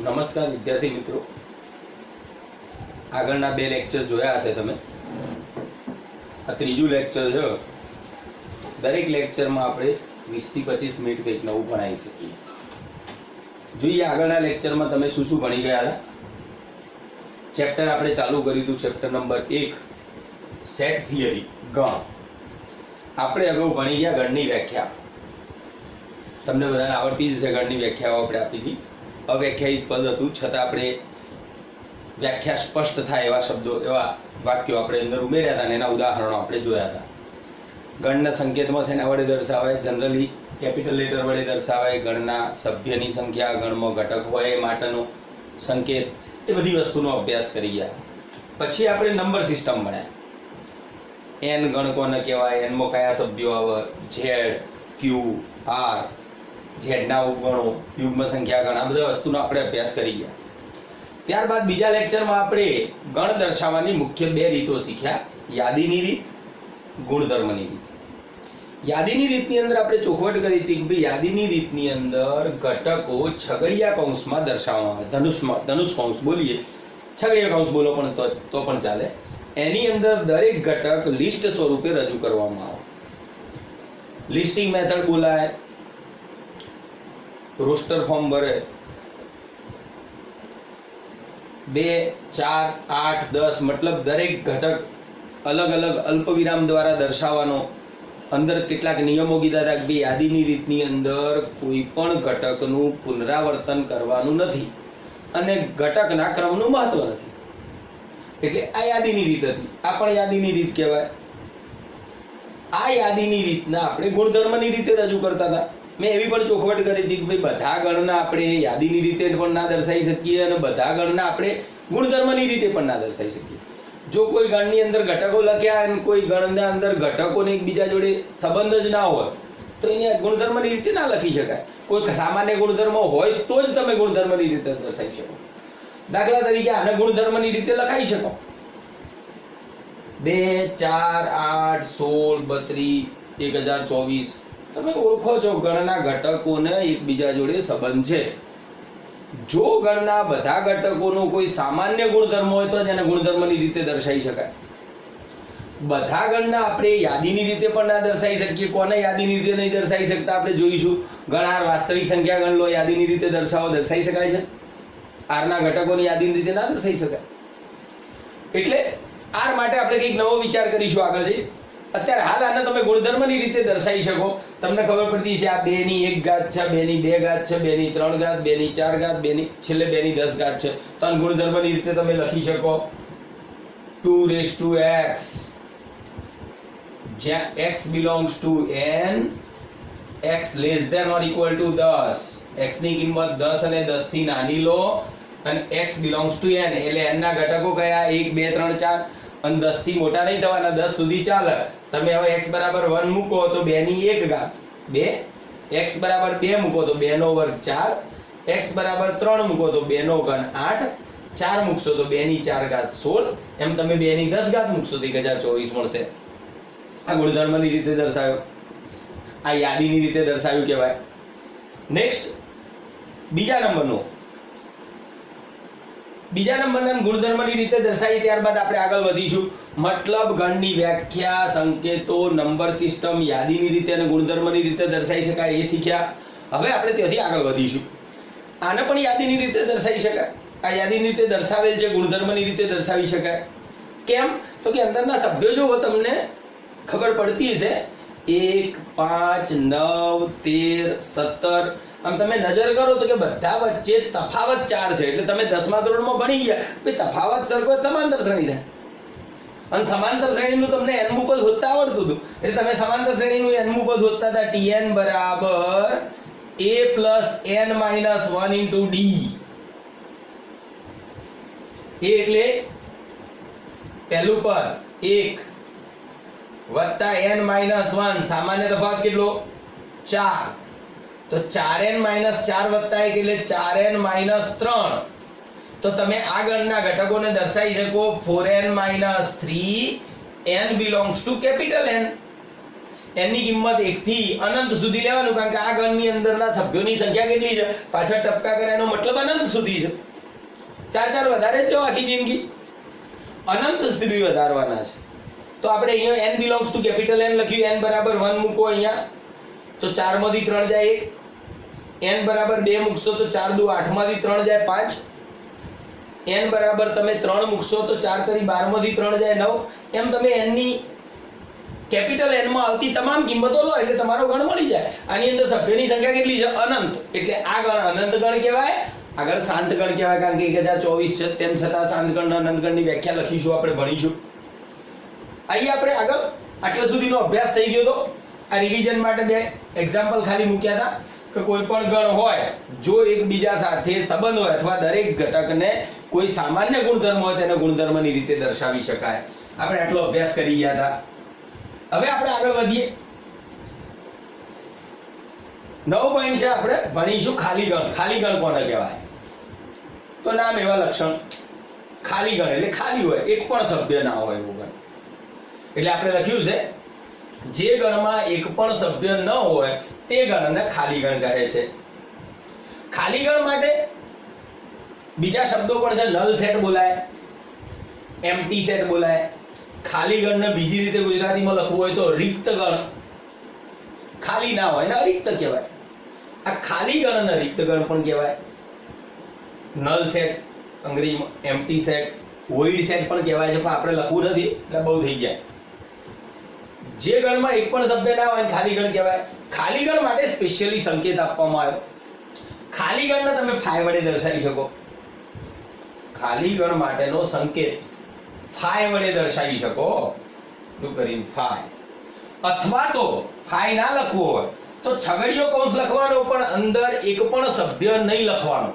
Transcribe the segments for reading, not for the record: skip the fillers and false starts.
નમસ્કાર વિદ્યાર્થી મિત્રો, આગળના બે લેક્ચર જોયા હશે તમે. આ ત્રીજું લેક્ચર છે. દરેક લેક્ચરમાં આપણે 20 થી 25 મિનિટ કંઈક નવું ભણાવી શકીએ. જોઈએ આગળના લેક્ચરમાં તમે શું શું ભણી ગયા હતા. ચેપ્ટર આપણે ચાલુ કર્યું હતું, ચેપ્ટર નંબર 1 સેટ થિયરી, ગણ. આપણે અગાઉ ભણી ગયા ગણની વ્યાખ્યા. તમને બધાને આવડતી જ છે. ગણની વ્યાખ્યાઓ આપણે આપી હતી. અવ્યાખ્યાયિત પદ હતું, છતાં આપણે વ્યાખ્યા સ્પષ્ટ થાય એવા શબ્દો, એવા વાક્યો આપણે અંદર ઉમેર્યા હતા અને એના ઉદાહરણો આપણે જોયા હતા. ગણના સંકેતમાં શેના વડે દર્શાવાય? જનરલી કેપિટલ લેટર વડે દર્શાવાય. ગણના સભ્યની સંખ્યા, ગણમાં ઘટક હોય એ માટેનો સંકેત, એ બધી વસ્તુનો અભ્યાસ કરી ગયા. પછી આપણે નંબર સિસ્ટમ ભણ્યા. એન ગણ કોને કહેવાય, એનમાં કયા સભ્યો આવે, ઝેડ, ક્યુ, આર, ઝેડના ઉપગણો, યુગ્મ સંખ્યા ગણ, આ બધા વસ્તુનો આપણે અભ્યાસ કરી ગયા. ત્યારબાદ બીજા લેક્ચરમાં આપણે ગણ દર્શાવવાની મુખ્ય બે રીતો શીખ્યા. યાદીની રીત, ગુણધર્મની રીત. યાદીની રીતની અંદર આપણે ચોખવટ કરી હતી કે યાદીની રીતની અંદર ઘટકો છગડીયા કૌંસમાં દર્શાવવામાં આવે. ધનુષ કૌંસ બોલીએ, છગડીયા કૌંસ બોલો પણ તો પણ ચાલે. એની અંદર દરેક ઘટક લિસ્ટ સ્વરૂપે રજૂ કરવામાં આવે. લિસ્ટિંગ મેથડ બોલાય, રોસ્ટર ફોર્મ ભરે. 2, 4, 8, 10 મતલબ દરેક ઘટક અલગ અલગ અલ્પવિરામ દ્વારા દર્શાવવાનો. અંદર કેટલાક નિયમો કીધા હતા કે યાદીની રીતની અંદર કોઈ પણ ઘટકનું પુનરાવર્તન કરવાનું નથી અને ઘટકના ક્રમનું મહત્વ નથી. એટલે આ યાદીની રીત હતી. આ પણ યાદીની રીત કહેવાય. આ યાદીની રીતના આપણે ગુણધર્મની રીતે રજૂ કરતા હતા. મેં એવી પણ ચોખવટ કરી હતી કે ભાઈ બધા ગણના આપણે યાદીની રીતે પણ ના દર્શાવી શકીએ અને બધા ગણના આપણે ગુણધર્મની રીતે પણ ના દર્શાવી શકીએ. જો કોઈ ગણની અંદર ઘટકો લખ્યા અને કોઈ ગણના અંદર ઘટકોને એકબીજા જોડે સંબંધ જ ના હોય તો એને ગુણધર્મની રીતે ના લખી શકાય. કોઈ સામાન્ય ગુણધર્મ હોય તો જ તમે ગુણધર્મની રીતે દર્શાવી શકો. દાખલા તરીકે આને ગુણધર્મની રીતે લખાઈ શકો. 2, 4, 8, 16, 32, 1024. તમે ઓળખો છો ગણના ઘટકોને એકબીજા જોડે સંબંધ છે. જો ગણના બધા ઘટકોનો કોઈ સામાન્ય ગુણધર્મ હોય તો જ એને ગુણધર્મની રીતે દર્શાવી શકાય. બધા ગણના આપણે યાદીની રીતે પણ ના દર્શાવી શકીએ. કોને યાદીની રીતે નહીં દર્શાવી શકતા આપણે જોઈશું. ગણ વાસ્તવિક સંખ્યા ગણ લો, યાદીની રીતે દર્શાવી શકાય છે. આરના ઘટકોની યાદીની રીતે ના દર્શાવી શકાય. એટલે આર માટે આપણે કંઈક નવો વિચાર કરીશું આગળ જઈ. અત્યારે હાલ આને તમે ગુણધર્મની રીતે દર્શાવી શકો. તમને ખબર પડતી છે આ 2 ની 1 ઘાત છે, 2 ની 2 ઘાત છે, 2 ની 3 ઘાત, 2 ની 4 ઘાત, 2 ની છેલ્લે 2 ની 10 ઘાત છે. તો આ ગુણધર્મની રીતે તમે લખી શકો 2x, જ્યાં x belongs to n, x less than or equal to 10. x ની કિંમત 10 અને 10 થી નાની લો અને x belongs to n એટલે n ના ઘટકો કયા? 1, 2, 3, 4 અને 10 થી મોટા નહીં થવાના, 10 સુધી ચાલે. તમે હવે x બરાબર 1 મૂકો તો 2 ની 1 ઘાત 2, x બરાબર 2 મૂકો તો 2 નો વર્ગ 4, x બરાબર 3 મૂકો તો 2 નો ઘન 8, 4 મૂકશો તો 2 ની 4 ઘાત 16, એમ તમે 2 ની 10 ઘાત મૂકશો તો 1024 મળશે. આ ગુણધર્મની રીતે દર્શાવ્યો, આ યાદીની રીતે દર્શાવ્યું કહેવાય. નેક્સ્ટ બીજા નંબરના ગુણધર્મની રીતે દર્શાવી. ત્યારબાદ આપણે આગળ વધીશું. મતલબ ગણની વ્યાખ્યા, સંકેતો, નંબર સિસ્ટમ, યાદીની રીતે અને ગુણધર્મની રીતે દર્શાવી શકાય એ શીખ્યા. હવે આપણે ત્યાંથી આગળ વધીશું. આને પણ યાદીની રીતે દર્શાવી શકાય. આ યાદીની રીતે દર્શાવેલ છે, ગુણધર્મની રીતે દર્શાવી શકાય. કેમ? તો કે અંદરના સભ્યો જો તમને ખબર પડતી હશે 1, 5, 9, 13, 17. આમ તમે નજર કરો તો કે બધા વચ્ચે તફાવત 4 છે. એટલે તમે 10મા ધોરણમાં ભણી ગયા તફાવત સરખો સમાંતર શ્રેણી થાય. અને સમાંતર શ્રેણીનું તમને n-મું પદ શોધતા આવડતું હતું. એટલે તમે સમાંતર શ્રેણીનું n-મું પદ શોધતા હતા. Tn બરાબર a plus n minus 1 into d. એ એટલે પહેલું પદ 1 વત્તા n minus 1, સામાન્ય તફાવત કેટલો? 4. તો 4n minus 4 વત્તા 1 એટલે 4n minus 3. તો તમે આ ગણના ઘટકોને દર્શાવી શકો 4n minus 3, n belongs to capital N. n ની કિંમત 1 થી અનંત સુધી લેવાનું, કારણ કે આ ગણની અંદરના સભ્યોની સંખ્યા કેટલી છે, પાછળ ટપકા કરે એનો મતલબ અનંત સુધી છે. 4 વધારે જ જો આખી જિંદગી અનંત સુધી વધારવાના છે. તો આપણે અહીંયા n belongs to capital N લખ્યું, n બરાબર 1 મૂકો અહીંયા તો 4 માંથી 3 જાય 1, n બરાબર 2 મૂકશો તો 4 દુ 8 માંથી 3 જાય 5, n બરાબર તમે 3 મૂકશો તો 4 તરી 12 માંથી 3 જાય 9. એમ તમે n ની કેપિટલ N માં આવતી તમામ કિંમતો લો એટલે તમારો ગણ મળી જાય. આની અંદર સભ્યોની સંખ્યા કેટલી છે, અનંત, એટલે આ ગણ અનંત ગણ કહેવાય. આગળ શાંત ગણ કહેવાય, કારણ કે 1024 છે, તેમ છતાં શાંત ગણ અનંત ગણની વ્યાખ્યા લખીશું, આપણે ભણીશું. અહીં આપણે આગળ આટલા સુધીનો અભ્યાસ થઈ ગયો. તો આ રિવિઝન માટે બે એક્ઝામ્પલ ખાલી મૂક્યા હતા કે કોઈ પણ ગણ હોય જો એકબીજા સાથે સંબંધ હોય અથવા દરેક ઘટકને કોઈ સામાન્ય ગુણધર્મ હોય તેને ગુણધર્મની રીતે દર્શાવી શકાય. આપણે આટલો અભ્યાસ કરી ગયા હતા. હવે આપણે આગળ વધીએ. નવો પોઈન્ટ છે, આપણે ભણીશું ખાલી ગણ. ખાલી ગણ કોને કહેવાય? તો નામ એવા લક્ષણ. ખાલી ગણ એટલે ખાલી હોય, એક પણ સભ્ય ના હોય એવું ગણ. એટલે આપણે લખ્યું છે જે ગણમાં એક પણ સભ્ય ન હોય તે ગણને ખાલી ગણ કહે છે. ખાલી ગણ માટે બીજા શબ્દો પણ છે. નલ સેટ બોલાય, એમ્પ્ટી સેટ બોલાય. ખાલી ગણને બીજી રીતે ગુજરાતીમાં લખવું હોય તો રિક્ત ગણ. ખાલી ના હોય ને રિક્ત કહેવાય. આ ખાલી ગણ અને રિક્ત ગણ પણ કહેવાય. નલ સેટ અંગ્રેજીમાં, એમ્પ્ટી સેટ, વોઇડ સેટ પણ કહેવાય છે, પણ આપણે લખવું નથી એટલે બહુ થઈ જાય. જે ગણમાં એક પણ શબ્દ ના હોય ખાલી ગણ કહેવાય. ખાલી ગણ માટે સ્પેશિયલી સંકેત આપવામાં આવ્યો. ખાલી ગણને તમે ફાઈ વડે દર્શાવી શકો. ખાલી ગણ માટેનો સંકેત ફાઈ વડે દર્શાવી શકો. શું કરીને ફાઈ, અથવા તો ફાઈ ના લખવો હોય તો છગડીયો કૌંસ લખવાનો, પણ અંદર એક પણ સભ્ય નહીં લખવાનો.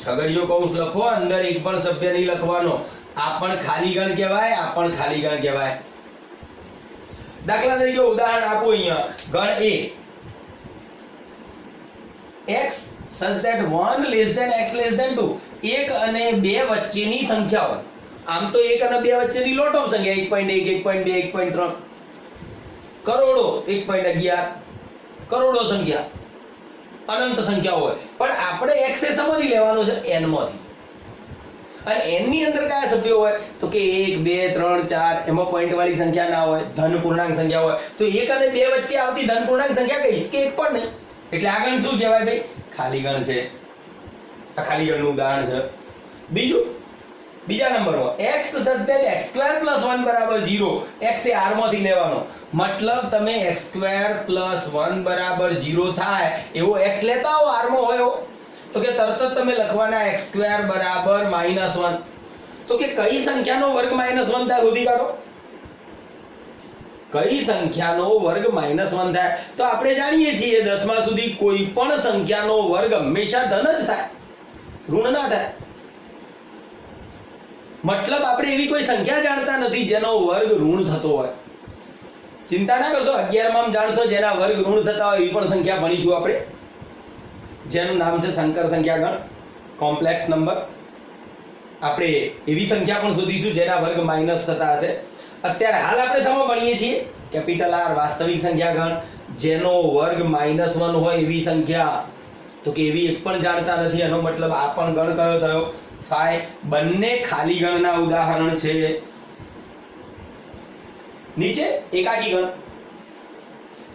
છગડીયો કૌંસ લખો, અંદર એક પણ સભ્ય નહીં લખવાનો. આ પણ ખાલી ગણ કહેવાય, આ પણ ખાલી ગણ કહેવાય. દાખલા તરીકે ઉદાહરણ આપો અહીંયા. ગણ A x such that 1 less than x less than 2. 1 અને 2 વચ્ચેની સંખ્યાઓ. આમ તો 1 અને 2 વચ્ચેની લોટ ઓફ સંખ્યા 1.1, 1.2, 1.3, કરોડો, 1.11, કરોડો સંખ્યા, અનંત સંખ્યાઓ હોય. પણ આપણે x એ સમજી લેવાનો છે n માંથી. અને n ની અંદર કયા સભ્યો હોય તો કે 1, 2, 3, 4, એમાં પોઈન્ટ વાળી સંખ્યા ના હોય, ધન પૂર્ણાંક સંખ્યા હોય. તો 1 અને 2 વચ્ચે આવતી ધન પૂર્ણાંક સંખ્યા કઈ કે એક પણ નહીં. એટલે આ ગણ શું કહેવાય ભાઈ? ખાલી ગણ છે. આ ખાલી ગણનું ઉદાહરણ છે. બીજા નંબરમાં x such that x² + 1 = 0. x A r માંથી લેવાનો, મતલબ તમે x² + 1 = 0 થાય એવો x લેતા હો, r માં હોય તો કે તરત જ તમે લખવાના x² = -1. તો કે કઈ સંખ્યાનો વર્ગ -1 થાય શોધી કાઢો. કઈ સંખ્યાનો વર્ગ -1 થાય? તો આપણે જાણીએ છીએ 10મા સુધી કોઈ પણ સંખ્યાનો વર્ગ હંમેશા ધન જ થાય, ઋણ ના થાય. મતલબ આપણે એવી કોઈ સંખ્યા જાણતા નથી જેનો વર્ગ ઋણ થતો હોય. ચિંતા ના કરશો, 11માં જાણશો જેના વર્ગ ઋણ થતા હોય એવી પણ સંખ્યા ભણીશું આપણે, જેનું નામ છે સંકર સંખ્યા ગણ, કોમ્પ્લેક્સ નંબર. આપણે એવી સંખ્યા પણ શોધીશું જેના વર્ગ માઇનસ થતા હશે. અત્યારે હાલ આપણે શેમાં ભણીએ છીએ? કેપિટલ R વાસ્તવિક સંખ્યા ગણ, જેનો વર્ગ -1 હોય એવી સંખ્યા. તો કે એવી એક પણ જાણતા નથી, એનો મતલબ આ પણ ગણ કયો થયો? ફાઈ. બંને ખાલી ગણના ઉદાહરણ છે. નીચે એકાકી ગણ,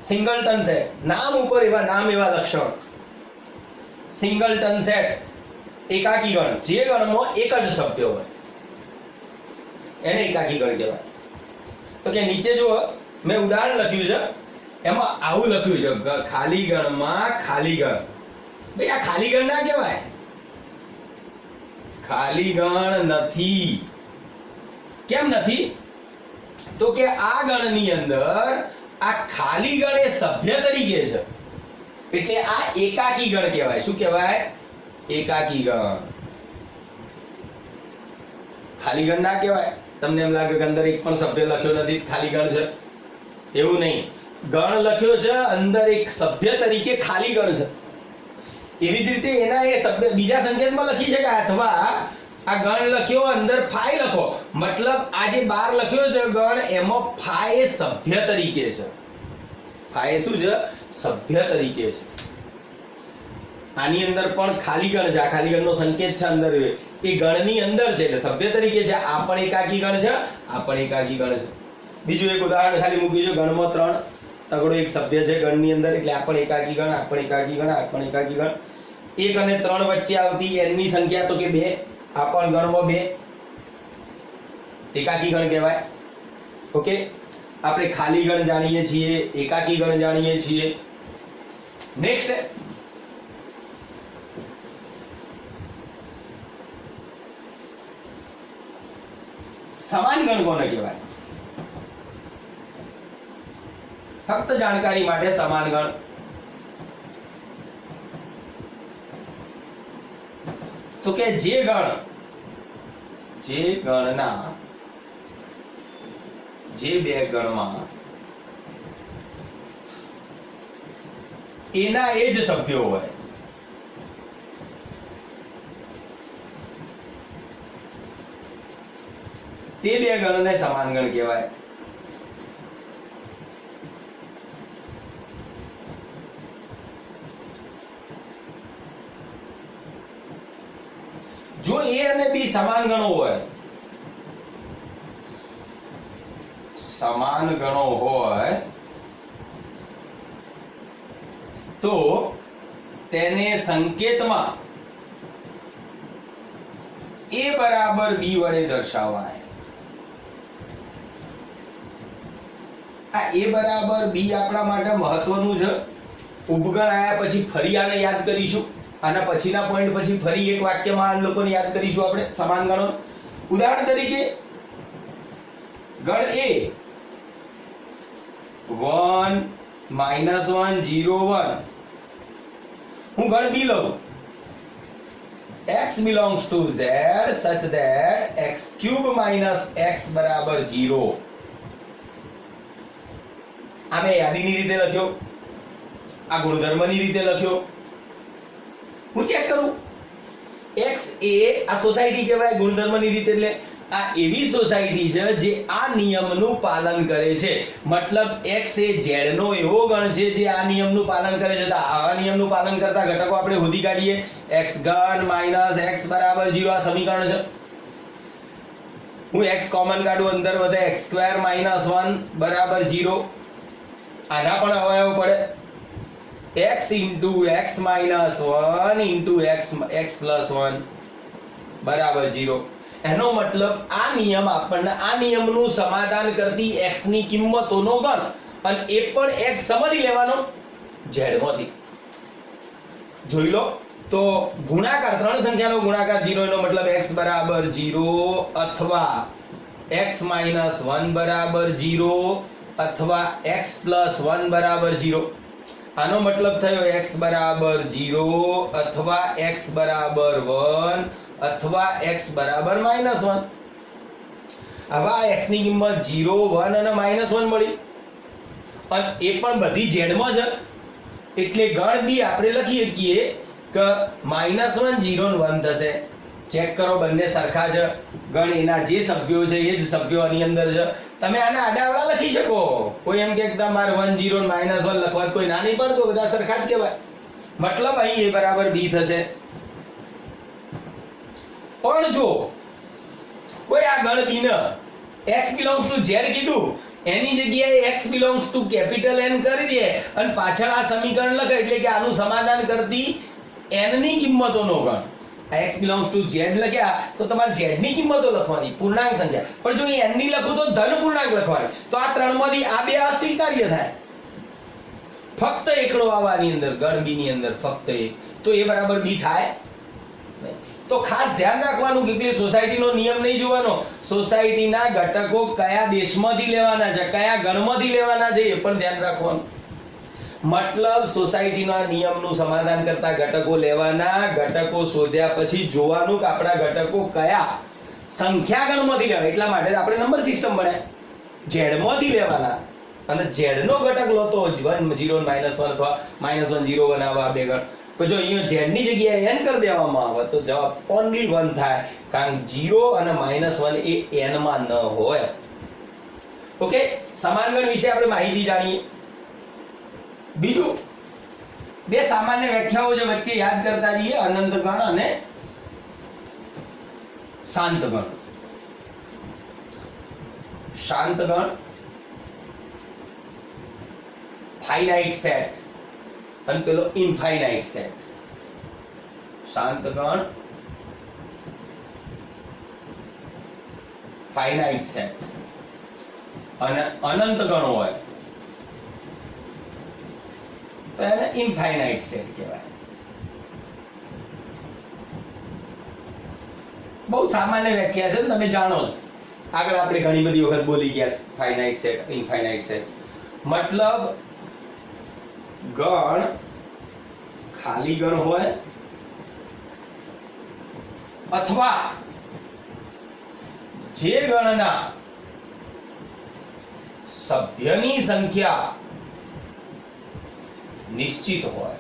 સિંગલટન સેટ. નામ ઉપર એવા નામ એવા લક્ષણ. સિંગલટન સેટ, એકાકી ગણ, જે ગણમાં એક જ સભ્ય હોય એને એકાકી ગણ કહેવાય. તો કે નીચે જો મેં ઉદાહરણ લખ્યું છે એમાં આવું લખ્યું છે, ખાલી ગણમાં ખાલી ગણ. ભાઈ આ ખાલી ગણ ના કહેવાય, ખાલી ગણ નથી. કેમ નથી? તો કે આ ગણની અંદર આ ખાલી ગણ એ સભ્ય તરીકે છે, એટલે આ એકાકી ગણ કહેવાય. શું કહેવાય? એકાકી ગણ. ખાલી ગણ ના કહેવાય. તમને એમ લાગે કે અંદર એક પણ સભ્ય લખ્યો નથી, ખાલી ગણ છે. એવું નહીં, ગણ લખ્યો છે, અંદર એક સભ્ય તરીકે ખાલી ગણ છે. એવી જ રીતે એના એ સભ્ય બીજા સંકેતમાં લખી શકાય, અથવા આ ગણ લખ્યો અંદર ફાઈ લખો મતલબ આ જે 12 લખ્યો છે ગણ એમાં ફા એ સભ્ય તરીકે છે. ફા એ શું છે? સભ્ય તરીકે છે. આની અંદર પણ ખાલી ગણ છે, આ ખાલી ગણનો સંકેત છે અંદર, એ ગણની અંદર છે એટલે સભ્ય તરીકે છે. આ પણ એકાકી ગણ છે, આ પણ એકાકી ગણ છે. બીજું એક ઉદાહરણ ખાલી મૂક્યું છે, ગણમાં 3 તગડો એક સભ્ય છે ગણની અંદર એટલે આ પણ એકાકી ગણ, આ પણ એકાકી ગણ, આ પણ એકાકી ગણ. 1 અને 3 વચ્ચે આવતી n ની સંખ્યા તો કે 2, આ પણ ગણમાં 2, એકાકી ગણ કહેવાય. ઓકે, આપણે ખાલી ગણ જાણીએ છીએ, એકાકી ગણ જાણીએ છીએ. નેક્સ્ટ સમાન ગણ કોને કહેવાય? ફક્ત જાણકારી માટે સમાન ગણ. તો કે જે ગણના જે બે ગણમાં એના એ જ સભ્યો હોય, તે બે ગણને સમાન ગણ કહેવાય. જો a અને b સમાન ગણો હોય, સમાન ગણો હોય તો તેને સંકેતમાં a બરાબર b વડે દર્શાવાય. આ a બરાબર b આપણા માટે મહત્વનું છે. ઉપગણ આયા પછી ફરી આને યાદ કરીશું. આના પછીના પોઈન્ટ પછી ફરી એક વાક્યમાં આ લોકોને યાદ કરીશું આપણે સમાન ગણો. ઉદાહરણ તરીકે ગણ a 1 -1 0 1. હું ગણ b લઉં x belongs to z such that x³ - x બરાબર 0. આ મેં યાદીની રીતે લખ્યો, આ ગુણધર્મની રીતે લખ્યો. હું ચેક કરું x એ આ સોસાયટી કહેવાય ગુણધર્મની રીતે, એટલે આ એવી સોસાયટી છે જે આ નિયમનું પાલન કરે છે. મતલબ x એ z નો એવો ગણ છે જે આ નિયમનું પાલન કરે છે. તો આ નિયમનું પાલન કરતા ઘટકો આપણે શોધી કાઢીએ. x³ - x બરાબર 0 આ સમીકરણ છે. હું x કોમન કાઢું, અંદર વધે x² - 1 બરાબર 0. આના પણ અવયવ પડે x into x minus 1 into x plus 1 બરાબર 0. એનો મતલબ આ નિયમ આપણને આ નિયમનું સમાધાન કરતી x ની કિંમતોનો ગણ, અને એ પણ x સમજી લેવાનો z માંથી. જોઈ લો તો ગુણાકાર, ત્રણ સંખ્યાનો ગુણાકાર 0 એનો મતલબ x બરાબર 0 અથવા x minus 1 બરાબર 0 અથવા x plus 1 બરાબર 0. આનો મતલબ થયો x બરાબર 0 અથવા x બરાબર 1 અથવા x બરાબર -1. હવે આ x ની કિંમત 0 1 અને -1 મળી, અને એ પણ બધી z માં છે. એટલે ગણ b આપણે લખી શકીએ કે -1 0 અને 1 થશે. ચેક કરો બંને સરખા છે. ગણ એના જે સભ્યો છે એ જ સભ્યો આની અંદર છે. તમે આને આડાવડા લખી શકો. કોઈ એમ કે તમારે 1 0 -1 લખવા કોઈ ના નહીં પડતો, બધા સરખા જ કહેવાય. મતલબ અહીં a બરાબર b થશે. પણ જો કોઈ આ ગણ b ને x belongs to z કીધું, એની જગ્યાએ x belongs to capital N કરી દે અને પાછળ આ સમીકરણ લખે, એટલે કે આનું સમાધાન કરતી n ની કિંમતોનો ગણ. x belongs to z લખ્યા તો તમારે z ની કિંમતો લખવાની, પૂર્ણાંક સંખ્યા. પણ જો n ની લખું તો ધન પૂર્ણાંક લખવાની. તો આ ત્રણમાંથી આ બે અસ્વીકાર્ય થાય. ફક્ત એકડો આવવાની અંદર ગણ b ની અંદર ફક્ત એક, તો a બરાબર b થાય. તો ખાસ ધ્યાન રાખવાનું કે પેલી સોસાયટીનો નિયમ નહીં જોવાનો. સોસાયટીના ઘટકો કયા દેશમાંથી લેવાના છે, કયા ગણમાંથી લેવાના છે એ પણ ધ્યાન રાખવાનું. મતલબ સોસાયટીના નિયમનું સમાધાન કરતા ઘટકો લેવાના. ઘટકો શોધ્યા પછી જોવાનું કે આપણા ઘટકો કયા સંખ્યા ગણમાંથી લેવાના. એટલા માટે આપણે નંબર સિસ્ટમ બનાવી ઝેડમાંથી લેવાના, અને ઝેડ નો ઘટક લો તો 1 0 -1 અથવા -1 0 બનાવવા બે ગણ. તો જો અહીંયા z ની જગ્યાએ n કરી દેવામાં આવે તો જવાબ ઓનલી 1 થાય, કારણ કે 0 અને -1 એ n માં ન હોય. ઓકે, સમાનગણ વિશે આપણે માહિતી જાણીએ. બીજું બે સામાન્ય વ્યાખ્યાઓ જે વચ્ચે યાદ કરતા રહીએ, અનંત ગણ અને શાંત ગણ. શાંત ગણ ફાઇનાઇટ સેટ અને પેલો ઇનફાઇનાઇટ સેટ. શાંત ગણ ફાઇનાઇટ સેટ અને અનંત ગણ હોય તો એને ઇનફાઇનાઇટ સેટ કહેવાય. બહુ સામાન્ય વ્યાખ્યા છે, તમે જાણો છો, આગળ આપણે ઘણી બધી વખત બોલી ગયા. ફાઇનાઇટ સેટ, ઇનફાઇનાઇટ સેટ મતલબ ગણ ખાલી ગણ હોય અથવા જે ગણના સભ્યની સંખ્યા નિશ્ચિત હોય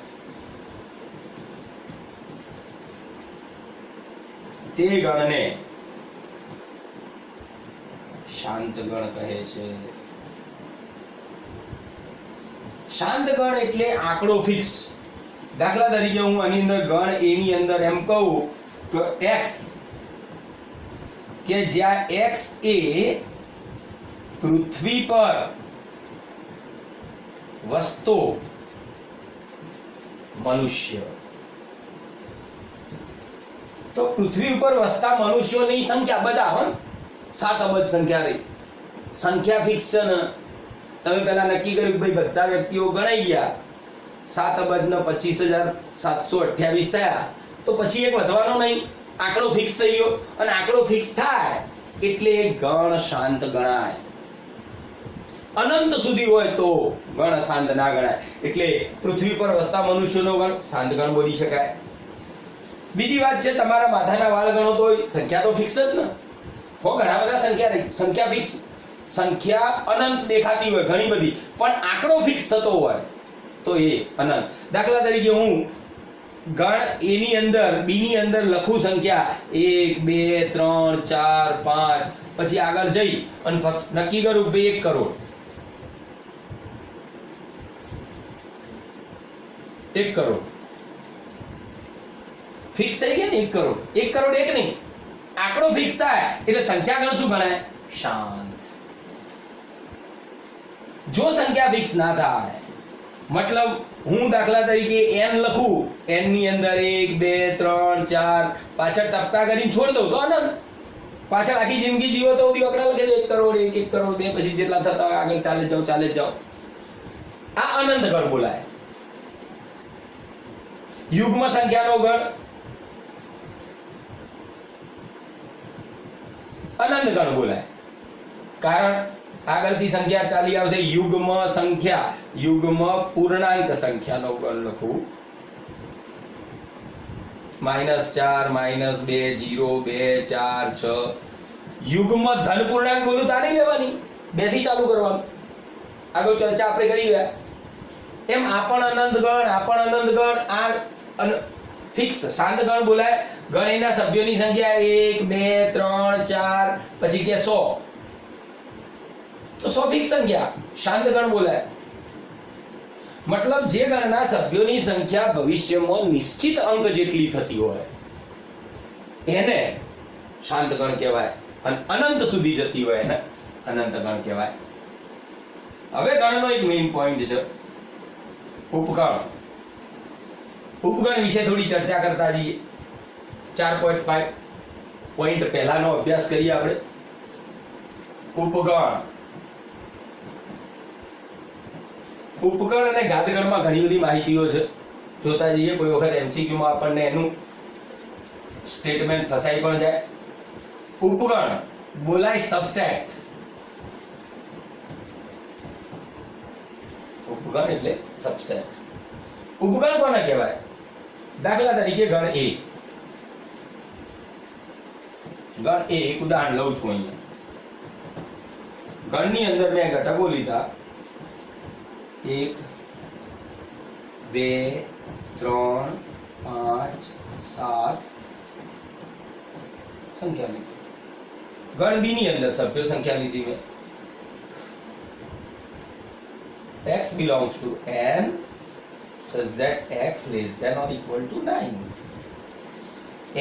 તે ગણને શાંત ગણ કહે છે. શાંત ગણ એટલે આંકડો ફિક્સ. દાખલા તરીકે હું આની અંદર ગણ એ ની અંદર એમ કહું તો x, કે જ્યાં x એ પૃથ્વી પર વસતો મનુષ્ય, તો પૃથ્વી ઉપર વસતા મનુષ્યોની સંખ્યા બધા હોય 7 અબજ સંખ્યા રહી. સંખ્યા ફિક્સ છે ને, તમે પહેલા નક્કી કર્યું કે ભાઈ બધા વ્યક્તિઓ ગણાઈ ગયા, 7 અબજ ને 25,728 થયા, તો પછી એક વધવાનો નહીં, આંકડો ફિક્સ થઈ ગયો. અને આંકડો ફિક્સ થાય એટલે ગણ શાંત ગણાય. અનંત સુધી હોય તો ગણ શાંત ના ગણાય. એટલે પૃથ્વી પર વસતા મનુષ્યોનો ગણ શાંત ગણ બોલી શકાય. બીજી વાત છે, તમારા માથાના વાળ ગણો તો સંખ્યા તો ફિક્સ જ ને હો. ઘણા બધા સંખ્યા ફિક્સ, સંખ્યા અનંત દેખાતી હોય ઘણી બધી, પણ આંકડો ફિક્સ થતો હોય તો એ અનંત. દાખલા તરીકે હું ગણ એ ની અંદર, બી ની અંદર લખું સંખ્યા 1 2 3 4 5, પછી આગળ જઈ અને નક્કી કરું કે 1 કરોડ, 1 કરોડ ફિક્સ થઈ ગયા ને. 1 કરોડ 1 કરોડ 1 નહીં, આંકડો ફિક્સ થાય એટલે સંખ્યા ગણ શું ગણાય? શાંત. જો સંખ્યા ફિક્સ ના થાય, મતલબ હું દાખલા તરીકે n લખું, n ની અંદર 1 2 3 4, પાછળ ટપકા કરીને છોડ દઉં તો અનંત. પાછળ આખી જિંદગી જીવો તો બી આંકડા લખે 1 કરોડ 1 1 કરોડ 2, પછી જેટલા થતા આગળ ચાલે જાઓ. આ અનંત ગણ બોલાય. યુગ્મ સંખ્યાનો ગણ અનંત ગણ બોલાય, કારણ આગળથી સંખ્યા ચાલી આવશે. યુગ્મ સંખ્યા, યુગ્મ પૂર્ણાંક સંખ્યાનો ગણ લખું, -4 -2 0 2 4 6. યુગ્મ ધન પૂર્ણાંક બોલું તારી લેવાની, 2 થી ચાલુ કરવાનું. આગળ ચર્ચા આપણે કરી ગયા એમ આ પણ અનંત ગણ, આ પણ અનંત ગણ. આ ફિક્સ શાંત ગણ બોલાય. ગણ એના સભ્યોની સંખ્યા 1 2 3 4, પછી કે 100, તો 100 ફિક્સ સંખ્યા શાંત ગણ બોલાય. મતલબ જે ગણના સભ્યોની સંખ્યા ભવિષ્યમાં નિશ્ચિત અંક જેટલી થતી હોય એને શાંત ગણ કહેવાય, અને અનંત સુધી જતી હોય એને અનંત ગણ કહેવાય. હવે ગણનો એક મેઇન પોઈન્ટ છે ઉપગણ. ઉપગણ વિશે થોડી ચર્ચા કરતા જઈએ. 4.5 પોઈન્ટ પહેલાનો અભ્યાસ કરીએ આપણે. ઉપગણ, ઉપગણ અને ઘાતગણમાં ઘણી બધી માહિતીઓ છે, જોતા જઈએ. કોઈ વખત MCQ માં આપણને એનું સ્ટેટમેન્ટ ફસાઈ પણ જાય. ઉપગણ બોલાય સબસેટ. ઉપગણ એટલે સબસેટ. ઉપગણ કોને કહેવાય? દાખલા તરીકે ગણ A. ગણ A એક ઉદાહરણ લઉં છું અહીંયા. ગણની અંદર મેં ઘટકો લીધા 1 2 3 5 7 संख्या ली। गण बी ની અંદર સભ્યો સંખ્યા લીધી મેં। x belongs to n such that x less than or equal to 9।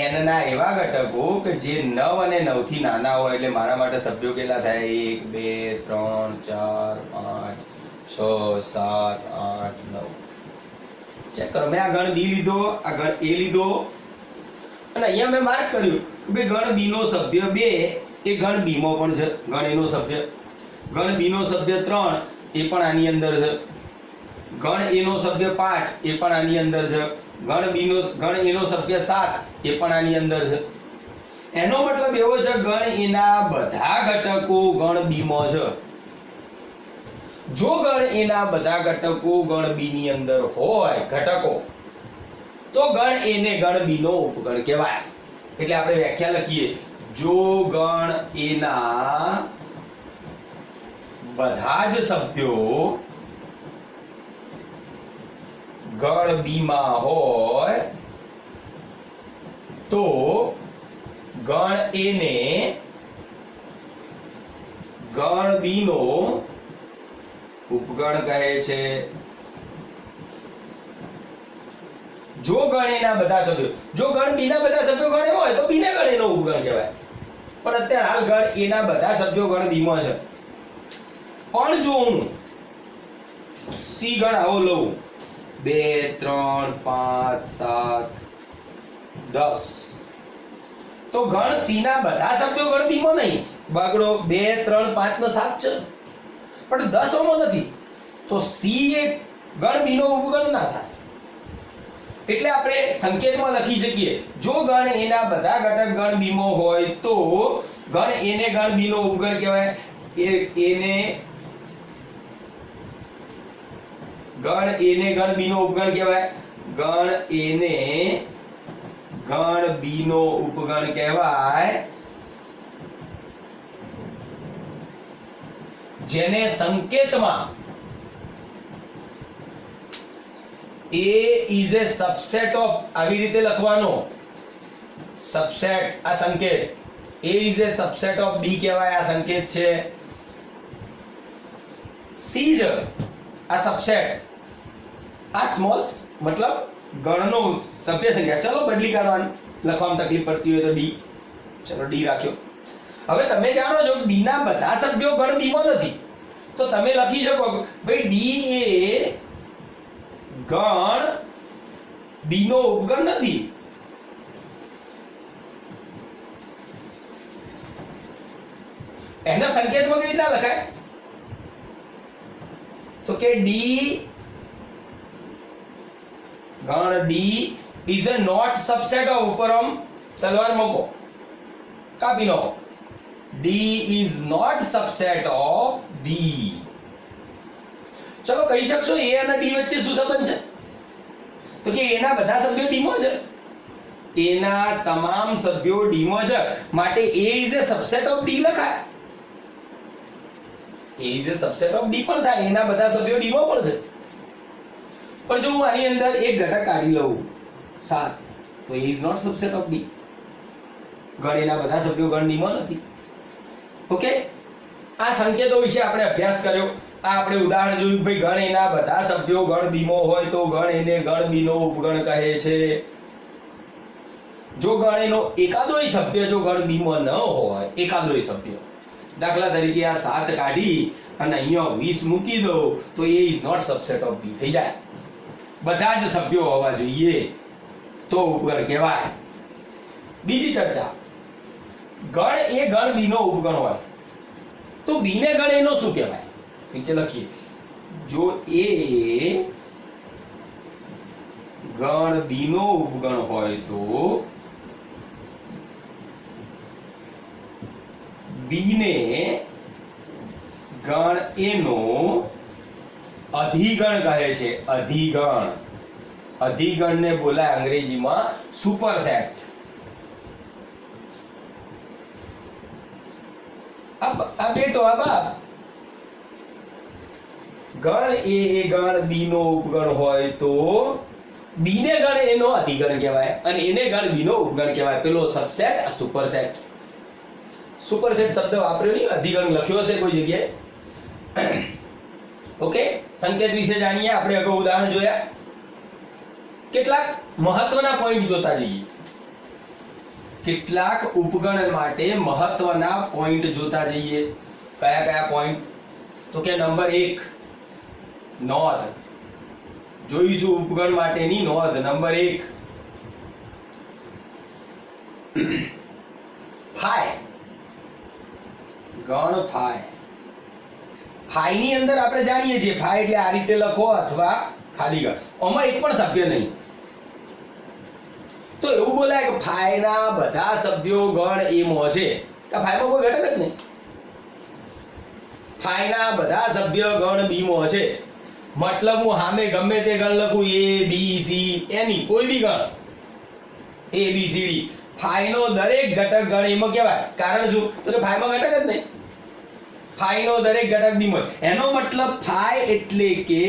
n ના એવા ઘટકો કે જે 9 અને 9 થી નાના હોય, એટલે મારા માટે સભ્યો કેટલા થાય? 1 2 3 4 5 6 7 8 9। ચેક કરો, મેં આ ગણ બી લીધો, આ ગણ એ લીધો, અને અહીંયા મેં માર્ક કર્યું કે ભાઈ ગણ બી નો સભ્ય 2 એ ગણ બી માં પણ છે, ગણ એ નો સભ્ય, ગણ બી નો સભ્ય 3 એ પણ આની અંદર છે, ગણ એ નો સભ્ય 5 એ પણ આની અંદર છે, ગણ એ નો સભ્ય 7 એ પણ આની અંદર છે। એનો મતલબ એવો છે ગણ એના બધા ઘટકો ગણ બી માં છે। જો ગણ એના બધા ઘટકો ગણ બી ની અંદર હોય ઘટકો, તો ગણ એને ગણ બી નો ઉપગણ કહેવાય। એટલે આપણે વ્યાખ્યા લખીએ, જો ગણ એના બધા જ સભ્યો ગણ બી માં હોય તો ગણ એને ગણ બી નો ઉપગણ કહે છે। જો ગણ એના બધા સભ્યો, જો ગણ બી ના બધા સભ્યો ગણ એમાં હોય તો બી ને ગણ એનો ઉપગણ કહેવાય। પણ અત્યારે હાલ ગણ એના બધા સભ્યો ગણ બી માં છે। પણ જો હું સી ગણ આવો લઉં 2 3 5 7 10, તો ગણ સી ના બધા સભ્યો ગણ બી માં નહીં, બાગડો 2 3 5 ને 7 છે, પણ 10 માં નથી, તો સી એ ગણ બી નો ઉપગણ ના થાય। એટલે આપણે સંકેતમાં લખી શકીએ, જો ગણ એના બધા ઘટક ગણ બી માં હોય તો ગણ એને ગણ બી નો ઉપગણ કહેવાય। એને ગણ બી નો ઉપગણ કહેવાય, ગણ એને ગણ બી નો ઉપગણ કહેવાય, જેને સંકેતમાં A is a subset of, આવી રીતે લખવાનો, subset આ સંકેત, A is a subset of B કહેવાય, આ સંકેત છે। C છે આ subset, આ સ્મોલ મતલબ ગણનો સભ્ય સંખ્યા। ચલો બદલી કાઢવાની, લખવામાં તકલીફ પડતી હોય તો ડી, ચલો ડી રાખ્યો। હવે તમે જાણો છો ડી ના બધા સભ્યો ગણ બી માં નથી, તો તમે લખી શકો ભાઈ ડી એ ગણ બી નો ઉપગણ નથી। એના સંકેતમાં કેવી રીતના લખાય? તો કે ડી ગણ D is a not subset of, ઉપર આમ તલવાર મૂકો, કાપી નાખો, D is not subset of B। ચલો કહી શકશો A અને D વચ્ચે શું સંબંધ છે? તો કે એના બધા સભ્યો D માં છે, એના તમામ સભ્યો D માં છે, માટે A is a subset of D લખાય। A is a subset of D પણ થાય, એના બધા સભ્યો D માં પણ છે। પણ જો હું આની અંદર એક ઘટક કાઢી લઉં 7, તો A is not subset of D, ગણ એના બધા સભ્યો ગણ D માં નથી। ઓકે, આ સંકેતો વિશે આપણે અભ્યાસ કર્યો। આ આપણે ઉદાહરણ જોયું, ભાઈ ગણ એના બધા સભ્યો ગણ બી માં હોય તો ગણ એને ગણ બી નો ઉપગણ કહે છે। જો ગણ એનો એકાદોય સભ્ય જો ગણ બી માં ન હોય, એકાદોય સભ્ય, દાખલા તરીકે આ 7 કાઢી અને અહીંયા 20 મૂકી દો, તો A is not subset of B થઈ જાય। બધા જ સભ્યો હોવા જોઈએ તો ઉપગણ કહેવાય। બીજી ચર્ચા, ગણ એ ગણ બી નો ઉપગણ હોય તો બી ને ગણ એનો શું કહેવાય? નીચે લખીએ, જો એ ગણ બી નો ઉપગણ હોય તો બી ને ગણ એનો અધિગણ કહે છે। અધિગણ, અધિગણ ને બોલાય અંગ્રેજીમાં સુપરસેટ। આ બેટો આ બાપ, ગણ એ ગણ બી નો ઉપગણ હોય તો બી ને ગણ એનો અધિગણ કહેવાય અને એને ગણ બી નો ઉપગણ કહેવાય. પેલો સબસેટ, આ સુપરસેટ. સુપરસેટ શબ્દ વાપર્યો નહીં, અધિગણ લખ્યો છે કોઈ જગ્યાએ. ઓકે, સંકેત વિશે જાણીએ. આપણે અગાઉ ઉદાહરણ જોયા. કેટલાક મહત્વના પોઈન્ટ જોતા જઈએ. કેટલાક ઉપગણ માટે મહત્વના પોઈન્ટ જોતા જઈએ. કયા કયા પોઈન્ટ? તો કે નંબર 1 નોંધ. જોઈશું ઉપગણ માટેની નોંધ. Number 1 phi. ગણ ફાય. ફાય ની અંદર આપણે જાણીએ છીએ ફાય એટલે આ રીતે લખો અથવા ખાલી ગણ. આમાં એક પણ સભ્ય નહીં. તો એવું બોલાય કે ફાય ના બધા સભ્યો ગણ એ માં છે. ફાયમાં કોઈ ઘટક જ નહીં. ફાય ના બધા સભ્ય ગણ બી માં છે. મતલબ હું સામે ગમે તે ગણ લખું, એ બી સી એની કોઈ બી ગણ, એ બી સી ડી, ફાય નો દરેક ઘટક ગણ એમાં કહેવાય. કારણ શું? તો કે ફાયમાં ઘટક જ નહીં. ફાય નો દરેક ઘટક બી માં. એનો મતલબ ફાય એટલે કે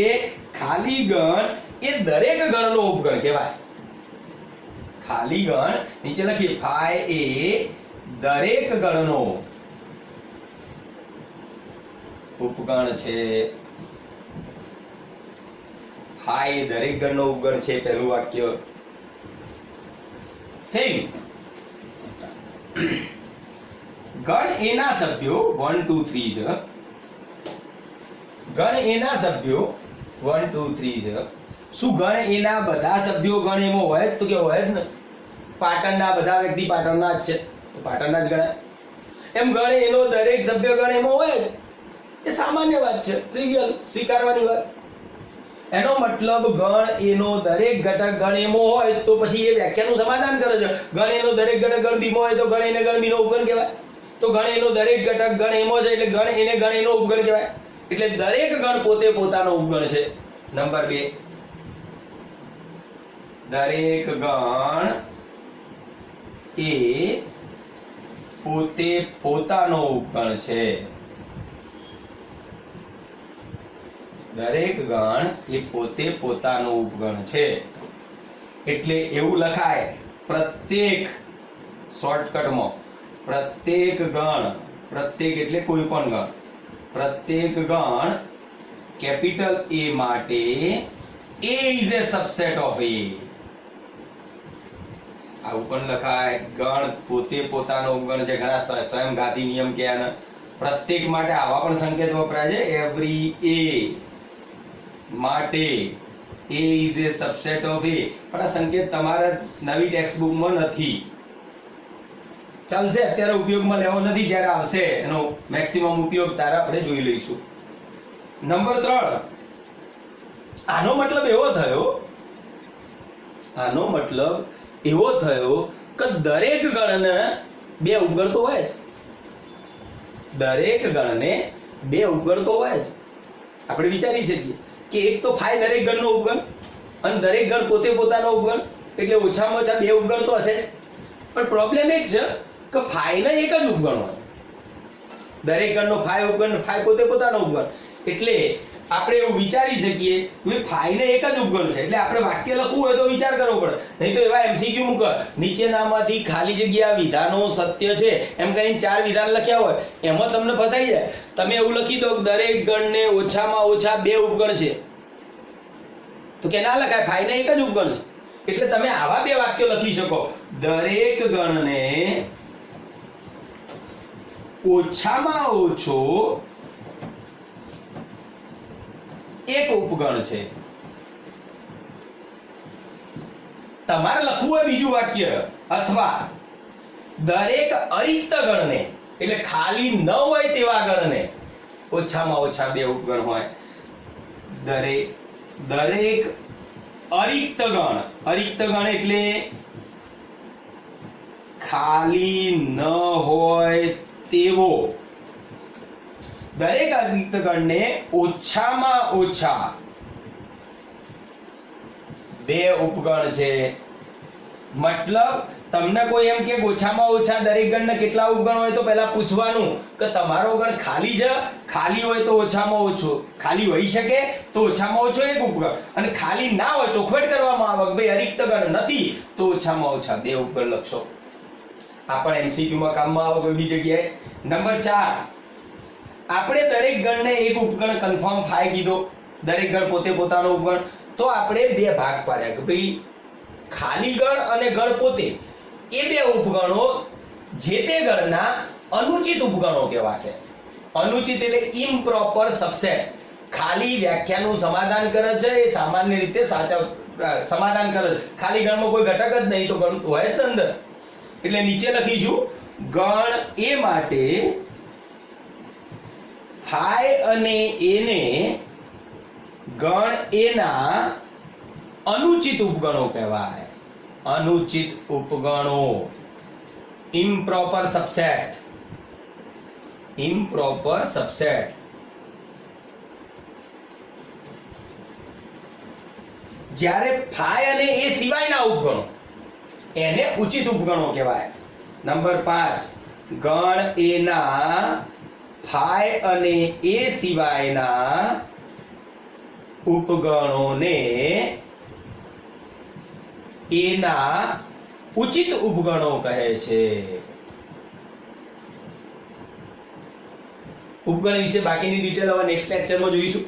ખાલી ગણ એ દરેક ગણનો ઉપગણ કહેવાય. ખાલી ગણ નીચે લખીએ ફાય એ દરેક ગણનો ઉપગણ છે. ફાય એ દરેક ગણનો ઉપગણ છે. પહેલું વાક્ય. સેમ ગણ એના સભ્યો 1 2 3 છે. ગણ એના સભ્યો 1 2 3 છે. શું ગણ એના બધા સભ્યો ગણ એમાં હોય? તો કે હોય જ ને. પાટણના બધા વ્યક્તિ પાટણના જ છે તો પાટણના જ ગણાય. એમ ગણ એનો દરેક સભ્ય ગણ એમાં હોય જ. એ સામાન્ય વાત છે, ટ્રિવિયલ, સ્વીકારવાની વાત. એનો મતલબ ગણ એનો દરેક ઘટક ગણ એમાં હોય તો પછી એ વ્યાખ્યાનું સમાધાન કરે છે. ગણ એનો દરેક ઘટક ગણ બીમાં હોય તો ગણ એને ગણ બીનો ઉપગણ કહેવાય. તો ગણ એનો દરેક ઘટક ગણ એમાં છે એટલે ગણ એને ગણ એનો ઉપગણ કહેવાય. એટલે દરેક ગણ પોતે પોતાનો ઉપગણ છે. નંબર 2 દરેક ગણ એ પોતે પોતાનો ઉપગણ છે. દરેક ગણ એ પોતે પોતાનો ઉપગણ છે. એટલે એવું લખાય પ્રત્યેક, શોર્ટકટમાં પ્રત્યેક ગણ, પ્રત્યેક એટલે કોઈ પણ ગણ, પ્રત્યેક ગણ કેપિટલ એ માટે A is a subset of A. આવું પણ લખાય. ગણ પોતે પોતાનો ઉપગણ છે. ઘણા સ્વયંઘાતી નિયમ કે પ્રત્યેક માટે આવા પણ સંકેત વપરાય છે. એવરી A માટે A is a subset of A. પણ આ સંકેત તમારા નવી ટેક્સ્ટબુકમાં નથી. ચાલશે, અત્યારે ઉપયોગમાં લેવો નથી. જ્યારે આવશે એનો મેક્સિમમ ઉપયોગ ત્યારે આપણે જોઈ લઈશું. નંબર 3 આનો મતલબ એવો થયો કે દરેક ગણને 2 ઉપગણ તો હોય જ. દરેક ગણને 2 ઉપગણ તો હોય જ. આપણે વિચારી શકીએ કે એક તો ફાય દરેક ગણનો ઉપગણ અને દરેક ગણ પોતે પોતાનો ઉપગણ, એટલે ઓછામાં ઓછા 2 ઉપગણ તો હશે. પણ પ્રોબ્લેમ એક છે કે ફાયના એક જ ઉપગણ હોય. દરેક ગણનો ફાય ઉપગણ, ફાય પોતે પોતાનો ઉપગણ. એટલે આપણે એવું વિચારી શકીએ કે ફાયને એક જ ઉપગણ છે. એટલે આપણે વાક્ય લખવું હોય તો વિચાર કરવો પડે. નહીં તો એવા MCQ મૂક, નીચેનામાંથી ખાલી જગ્યા વિધાનો સત્ય છે એમ કહીને 4 વિધાન લખ્યા હોય, એમાં તમને ફસાઈ જાય. તમે એવું લખી દો કે દરેક ગણને ઓછામાં ઓછા 2 ઉપગણ છે, તો કે ના લખાય, ફાયને એક જ ઉપગણ છે. એટલે તમે આવા 2 વાક્યો લખી શકો. દરેક ગણને ઓછામાં ઓછો એક ઉપગણ છે. તમારે લખવું હોય બીજું વાક્ય, અથવા દરેક અરિક્ત ગણને, એટલે ખાલી ન હોય તેવા ગણને ઓછામાં ઓછા 2 ઉપગણ હોય. દરેક અરિક્ત ગણ, અરિક્ત ગણ એટલે ખાલી ન હોય તેવો. દરેક અરિક્ત ગણને ઓછામાં ઓછા 2 ઉપગણ છે. મતલબ તમને કોઈ એમ કે ઓછામાં ઓછા દરેક ગણને કેટલા ઉપગણ હોય તો પહેલા પૂછવાનું કે તમારો ગણ ખાલી છે, ખાલી હોય તો ઓછામાં ઓછો, ખાલી હોઈ શકે તો ઓછામાં ઓછો એક ઉપગણ, અને ખાલી ના હોય ચોખવટ કરવામાં આવે કે ભાઈ અરિક્ત ગણ નથી તો ઓછામાં ઓછા 2 ઉપગણ લખશો. આ પણ એમસીક્યુ માં કામમાં આવે કોઈ બી જગ્યાએ. નંબર 4, આપણે દરેક ગણને એક ઉપગણ કન્ફર્મ થાય કીધો, દરેક ગણ પોતે પોતાનો ઉપગણ, તો આપણે 2 ભાગ પાડ્યા કે ભાઈ ખાલી ગણ અને ગણ પોતે એ 2 ઉપગણો જે તે ગણના અનુચિત ઉપગણો કહેવાશે. અનુચિત એટલે ઇમ્પ્રોપર સબસેટ. ખાલી વ્યાખ્યાનું સમાધાન કરે છે એ સામાન્ય રીતે સાચા સમાધાન કરે છે. ખાલી ગણમાં કોઈ ઘટક જ નહીં તો ગણ હોય જ અંદર. એટલે નીચે લખીશું ગણ એ માટે હાય અને એને ગણ એના અનુચિત ઉપગણો કહેવાય. અનુચિત ઉપગણો, ઇમ્પ્રોપર સબસેટ. Improper subset. જ્યારે ફાય અને એ સિવાયના ઉપગણો એને ઉચિત ઉપગણો કહેવાય. નંબર 5, ગણ એના ફાય અને એ સિવાયના ઉપગણોને એના ઉચિત ઉપગણો કહે છે. ઉપગણ વિશે બાકીની ડિટેલ હવે નેક્સ્ટ લેક્ચરમાં જોઈશું.